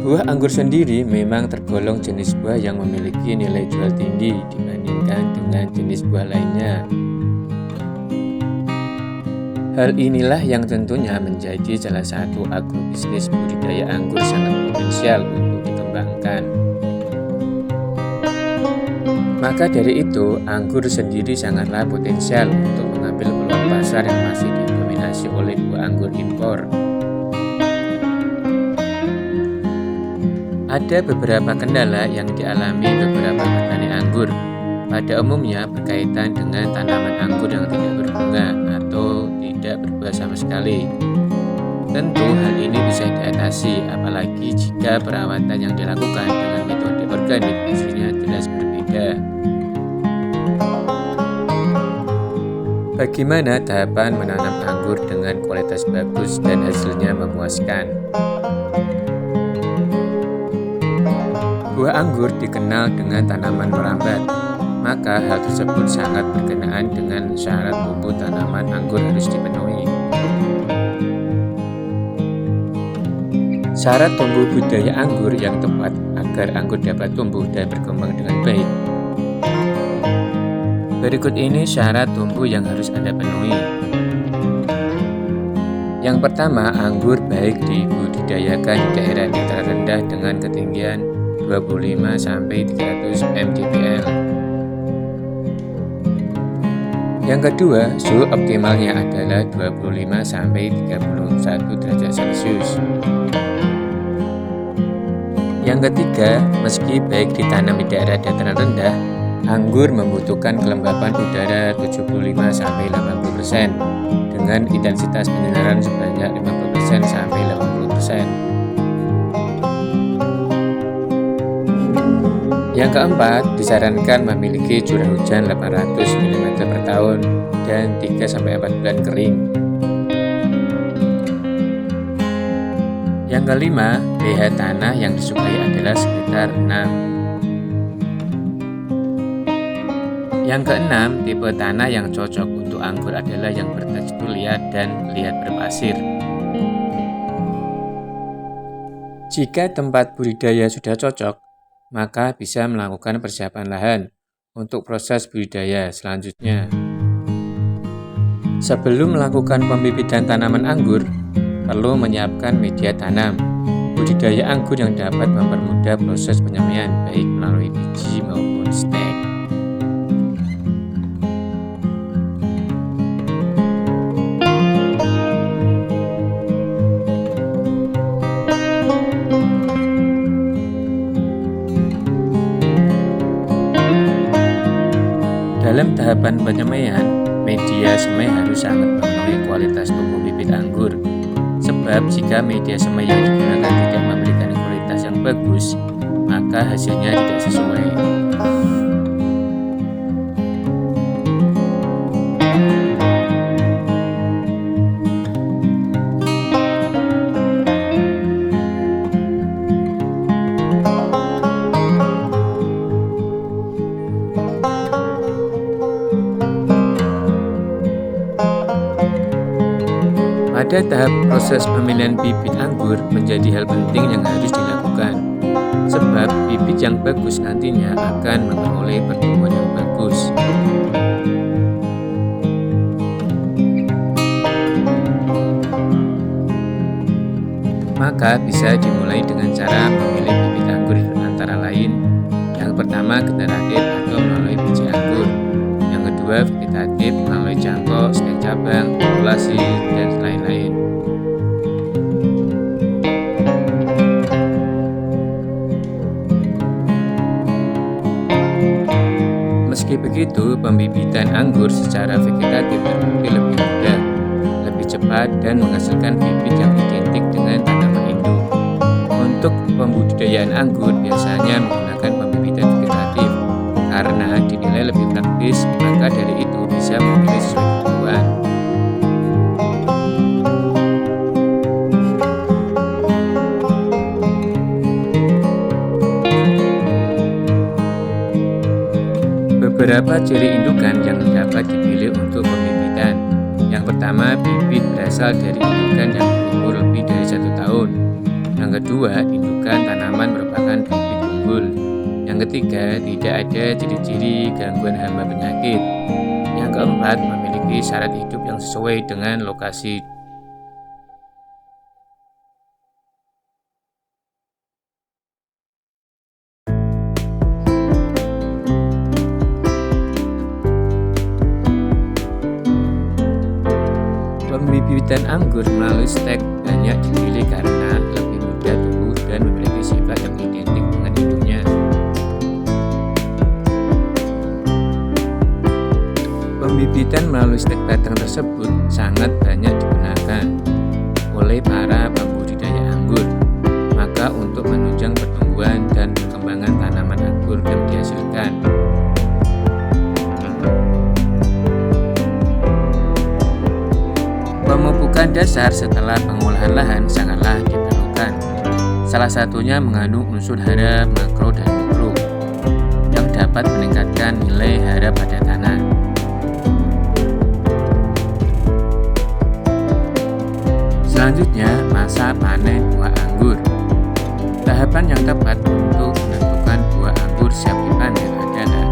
Buah anggur sendiri memang tergolong jenis buah yang memiliki nilai jual tinggi dibandingkan dengan jenis buah lainnya. Hal inilah yang tentunya menjadi salah satu agrobisnis budidaya anggur sangat potensial untuk dikembangkan. Maka dari itu, anggur sendiri sangatlah potensial untuk mengambil peluang pasar yang masih didominasi oleh buah anggur impor. Ada beberapa kendala yang dialami beberapa petani anggur. Pada umumnya berkaitan dengan tanaman anggur yang tidak berbunga atau tidak berbuah sama sekali. Tentu hal ini bisa diatasi, apalagi jika perawatan yang dilakukan dengan metode organik hasilnya jelas berbeda. Bagaimana tahapan menanam anggur dengan kualitas bagus dan hasilnya memuaskan? Buah anggur dikenal dengan tanaman merambat, maka hal tersebut sangat berkenaan dengan syarat tumbuh tanaman anggur harus dipenuhi. Syarat tumbuh budidaya anggur yang tepat agar anggur dapat tumbuh dan berkembang dengan baik. Berikut ini syarat tumbuh yang harus Anda penuhi. Yang pertama, anggur baik dibudidayakan di daerah dataran rendah dengan ketinggian 25-300 mdpl. Yang kedua, suhu optimalnya adalah 25-31 derajat Celcius. Yang ketiga, meski baik ditanam di daerah dataran rendah, anggur membutuhkan kelembapan udara 75-80% dengan intensitas penyinaran sebanyak 50%-80%. Yang keempat, disarankan memiliki curah hujan 800 mm per tahun dan 3-4 bulan kering. Yang kelima, pH tanah yang disukai adalah sekitar 6. Yang keenam, tipe tanah yang cocok untuk anggur adalah yang bertekstur liat dan liat berpasir. Jika tempat budidaya sudah cocok, maka bisa melakukan persiapan lahan untuk proses budidaya selanjutnya. Sebelum melakukan pembibitan tanaman anggur, perlu menyiapkan media tanam budidaya anggur yang dapat mempermudah proses penyemaian baik melalui biji maupun stek. Dalam tahapan penyemaian, media semai harus sangat memenuhi kualitas tumbuh bibit anggur. Sebab jika media semai yang digunakan tidak memberikan kualitas yang bagus, maka hasilnya tidak sesuai. Pada tahap proses pemilihan bibit anggur menjadi hal penting yang harus dilakukan, sebab bibit yang bagus nantinya akan memperoleh pertumbuhan yang bagus. Maka bisa dimulai dengan cara memilih bibit anggur antara lain. Yang pertama, generatif atau melalui biji anggur. Yang kedua, vegetatif melalui cangkok, stek cabang, populasi, dan lain-lain. Meski begitu, pembibitan anggur secara vegetatif terbukti lebih mudah, lebih cepat, dan menghasilkan bibit yang identik dengan tanaman induk. Untuk pembudidayaan anggur biasanya menggunakan pembibitan vegetatif karena dinilai lebih praktis, maka dari itu bisa memilih sesuai kebutuhan. Beberapa ciri indukan yang dapat dipilih untuk pembibitan. Yang pertama, bibit berasal dari indukan yang berumur lebih dari 1 tahun. Yang Yang kedua, indukan tanaman merupakan bibit unggul. Yang ketiga, tidak ada ciri-ciri gangguan hama penyakit. Yang keempat, memiliki syarat hidup yang sesuai dengan lokasi. Pembibitan anggur melalui stek banyak dipilih karena lebih mudah tumbuh dan memiliki sifat yang identik dengan induknya. Pembibitan melalui stek batang tersebut sangat banyak digunakan oleh para pembudidaya anggur. Maka untuk menunjang pertumbuhan dan perkembangan tanaman anggur yang dihasilkan, pemupukan dasar setelah pengolahan lahan sangatlah diperlukan. Salah satunya mengandung unsur hara makro dan mikro yang dapat meningkatkan nilai hara pada tanah. Selanjutnya, masa panen buah anggur. Tahapan yang tepat untuk menentukan buah anggur siap dipanen adalah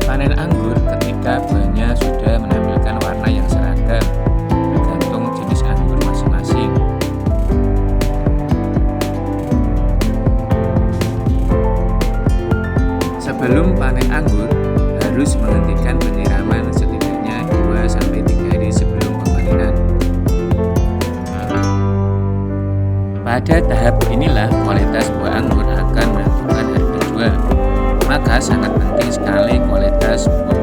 panen anggur ketika buahnya sudah menampilkan warna yang seragam tergantung jenis anggur masing-masing. Sebelum panen anggur, harus menghentikan penyiraman setidaknya 2-3 hari sebelum pemanenan. Pada tahap inilah kualitas buah anggur akan menentukan harga jual. Maka sangat penting sekali kualitas buah